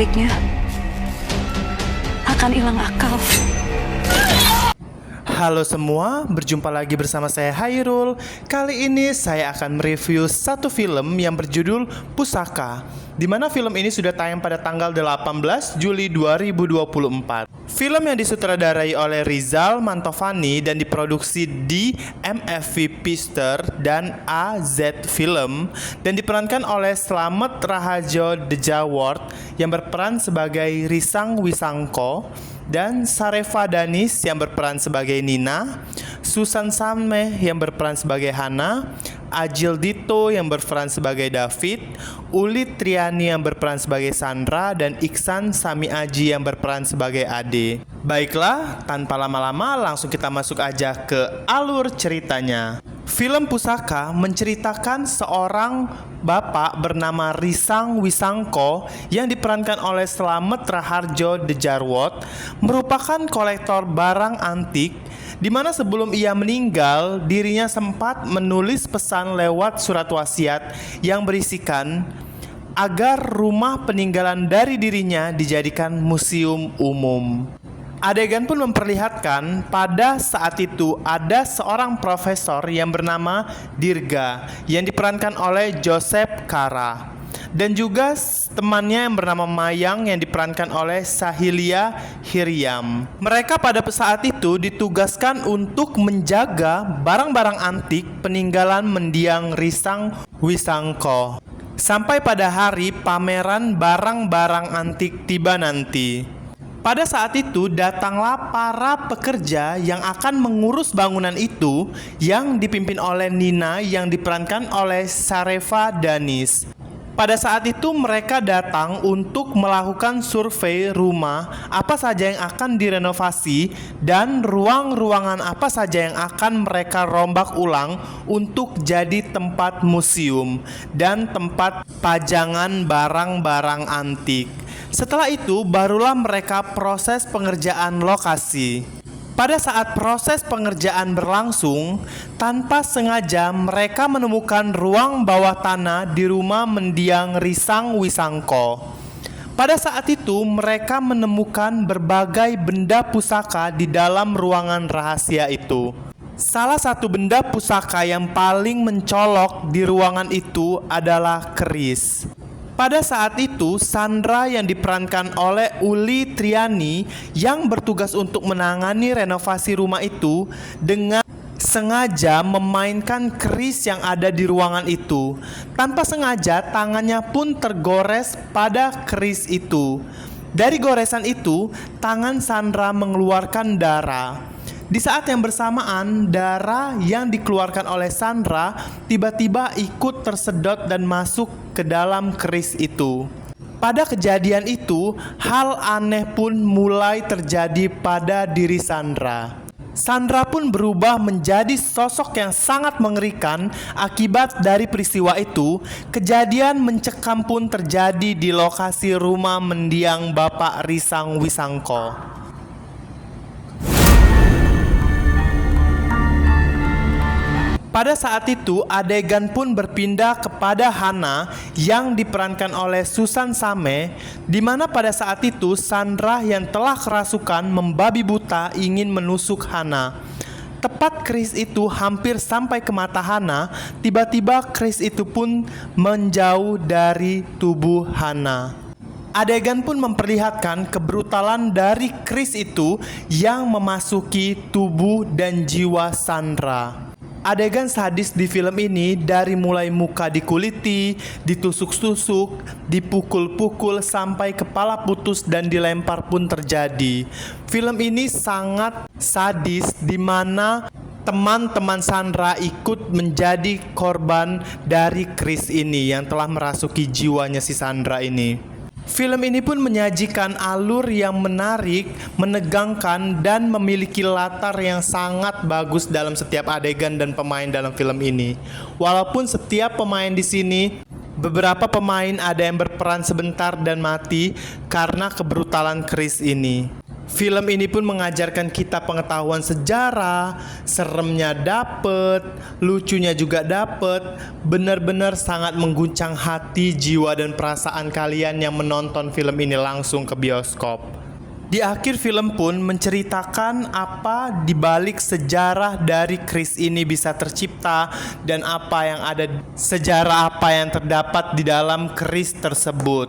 adiknya akan hilang akal. Halo semua, berjumpa lagi bersama saya Hairul. Kali ini saya akan mereview satu film yang berjudul Pusaka, di mana film ini sudah tayang pada tanggal 18 Juli 2024. Film yang disutradarai oleh Rizal Mantovani dan diproduksi di MFV Pictures dan AZ Film dan diperankan oleh Slamet Rahadjo Djaward yang berperan sebagai Risang Wisangko dan Sarefa Danis yang berperan sebagai Nina, Susan Sameh yang berperan sebagai Hana, Ajil Dito yang berperan sebagai David, Uli Triani yang berperan sebagai Sandra, dan Iksan Sami Aji yang berperan sebagai Ade. Baiklah, tanpa lama-lama langsung kita masuk aja ke alur ceritanya. Film Pusaka menceritakan seorang bapak bernama Risang Wisangko yang diperankan oleh Slamet Rahadjo Djaward, merupakan kolektor barang antik, di mana sebelum ia meninggal, dirinya sempat menulis pesan lewat surat wasiat yang berisikan agar rumah peninggalan dari dirinya dijadikan museum umum. Adegan pun memperlihatkan pada saat itu ada seorang profesor yang bernama Dirga yang diperankan oleh Joseph Kara, dan juga temannya yang bernama Mayang yang diperankan oleh Sahilia Hiriam. Mereka pada saat itu ditugaskan untuk menjaga barang-barang antik peninggalan mendiang Risang Wisangko sampai pada hari pameran barang-barang antik tiba nanti. Pada saat itu datanglah para pekerja yang akan mengurus bangunan itu yang dipimpin oleh Nina yang diperankan oleh Sarefa Danis. Pada saat itu mereka datang untuk melakukan survei rumah apa saja yang akan direnovasi dan ruang-ruangan apa saja yang akan mereka rombak ulang untuk jadi tempat museum dan tempat pajangan barang-barang antik. Setelah itu barulah mereka proses pengerjaan lokasi. Pada saat proses pengerjaan berlangsung, tanpa sengaja mereka menemukan ruang bawah tanah di rumah mendiang Risang Wisangko. Pada saat itu mereka menemukan berbagai benda pusaka di dalam ruangan rahasia itu. Salah satu benda pusaka yang paling mencolok di ruangan itu adalah keris. Pada saat itu, Sandra yang diperankan oleh Uli Triani yang bertugas untuk menangani renovasi rumah itu dengan sengaja memainkan keris yang ada di ruangan itu. Tanpa sengaja, tangannya pun tergores pada keris itu. Dari goresan itu, tangan Sandra mengeluarkan darah. Di saat yang bersamaan, darah yang dikeluarkan oleh Sandra tiba-tiba ikut tersedot dan masuk ke dalam keris itu. Pada kejadian itu, hal aneh pun mulai terjadi pada diri Sandra. Sandra pun berubah menjadi sosok yang sangat mengerikan. Akibat dari peristiwa itu, kejadian mencekam pun terjadi di lokasi rumah mendiang Bapak Risang Wisangko. Pada saat itu adegan pun berpindah kepada Hana yang diperankan oleh Susan Sameh, di mana pada saat itu Sandra yang telah kerasukan membabi buta ingin menusuk Hana. Tepat keris itu hampir sampai ke mata Hana, tiba-tiba keris itu pun menjauh dari tubuh Hana. Adegan pun memperlihatkan kebrutalan dari keris itu yang memasuki tubuh dan jiwa Sandra. Adegan sadis di film ini dari mulai muka dikuliti, ditusuk-tusuk, dipukul-pukul sampai kepala putus dan dilempar pun terjadi. Film ini sangat sadis di mana teman-teman Sandra ikut menjadi korban dari keris ini yang telah merasuki jiwanya si Sandra ini. Film ini pun menyajikan alur yang menarik, menegangkan, dan memiliki latar yang sangat bagus dalam setiap adegan dan pemain dalam film ini. Walaupun setiap pemain di sini, beberapa pemain ada yang berperan sebentar dan mati karena kebrutalan keris ini. Film ini pun mengajarkan kita pengetahuan sejarah, seremnya dapet, lucunya juga dapet. Benar-benar sangat mengguncang hati, jiwa dan perasaan kalian yang menonton film ini langsung ke bioskop. Di akhir film pun menceritakan apa dibalik sejarah dari keris ini bisa tercipta dan apa yang ada, sejarah apa yang terdapat di dalam keris tersebut.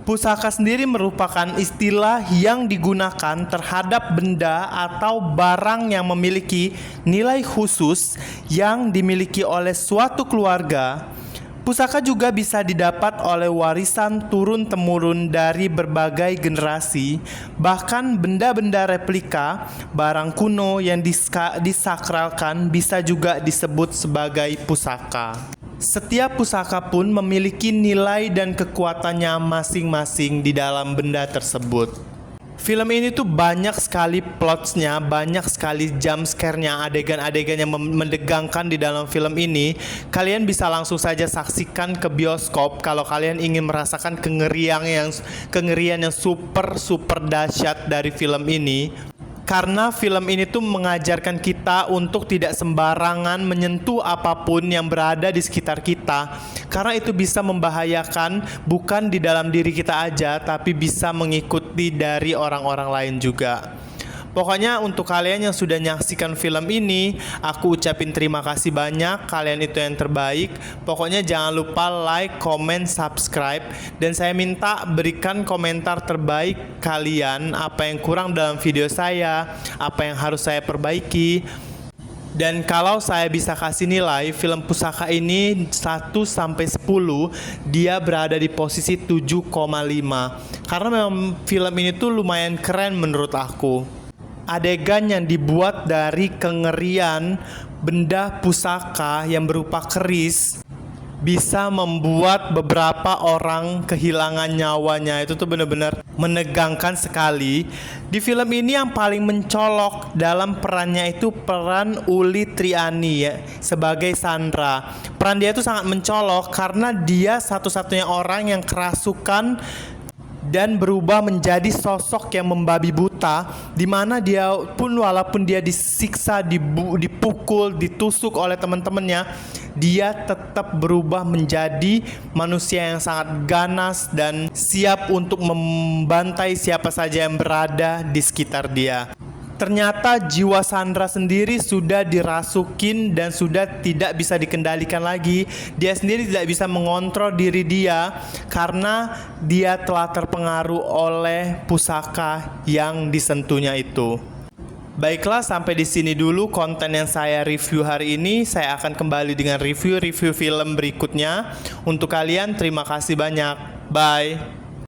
Pusaka sendiri merupakan istilah yang digunakan terhadap benda atau barang yang memiliki nilai khusus yang dimiliki oleh suatu keluarga. Pusaka juga bisa didapat oleh warisan turun-temurun dari berbagai generasi. Bahkan benda-benda replika, barang kuno yang disakralkan bisa juga disebut sebagai pusaka. Setiap pusaka pun memiliki nilai dan kekuatannya masing-masing di dalam benda tersebut. Film ini tuh banyak sekali plotsnya, banyak sekali jump scare-nya, adegan-adegan yang mendegangkan di dalam film ini. Kalian bisa langsung saja saksikan ke bioskop kalau kalian ingin merasakan kengerian yang super dahsyat dari film ini. Karena film ini tuh mengajarkan kita untuk tidak sembarangan menyentuh apapun yang berada di sekitar kita. Karena itu bisa membahayakan bukan di dalam diri kita aja, tapi bisa mengikuti dari orang-orang lain juga. Pokoknya untuk kalian yang sudah menyaksikan film ini, aku ucapin terima kasih banyak. Kalian itu yang terbaik. Pokoknya jangan lupa like, comment, subscribe. Dan saya minta berikan komentar terbaik kalian. Apa yang kurang dalam video saya, apa yang harus saya perbaiki. Dan kalau saya bisa kasih nilai, film Pusaka ini 1-10, dia berada di posisi 7,5. Karena memang film ini tuh lumayan keren menurut aku. Adegan yang dibuat dari kengerian benda pusaka yang berupa keris bisa membuat beberapa orang kehilangan nyawanya. Itu tuh benar-benar menegangkan sekali. Di film ini yang paling mencolok dalam perannya itu peran Uli Triani ya, sebagai Sandra. Peran dia itu sangat mencolok karena dia satu-satunya orang yang kerasukan dan berubah menjadi sosok yang membabi buta, di mana dia pun walaupun dia disiksa, dipukul, ditusuk oleh teman-temannya, dia tetap berubah menjadi manusia yang sangat ganas dan siap untuk membantai siapa saja yang berada di sekitar dia. Ternyata jiwa Sandra sendiri sudah dirasukin dan sudah tidak bisa dikendalikan lagi. Dia sendiri tidak bisa mengontrol diri dia karena dia telah terpengaruh oleh pusaka yang disentuhnya itu. Baiklah, sampai di sini dulu konten yang saya review hari ini. Saya akan kembali dengan review film berikutnya. Untuk kalian, terima kasih banyak. Bye.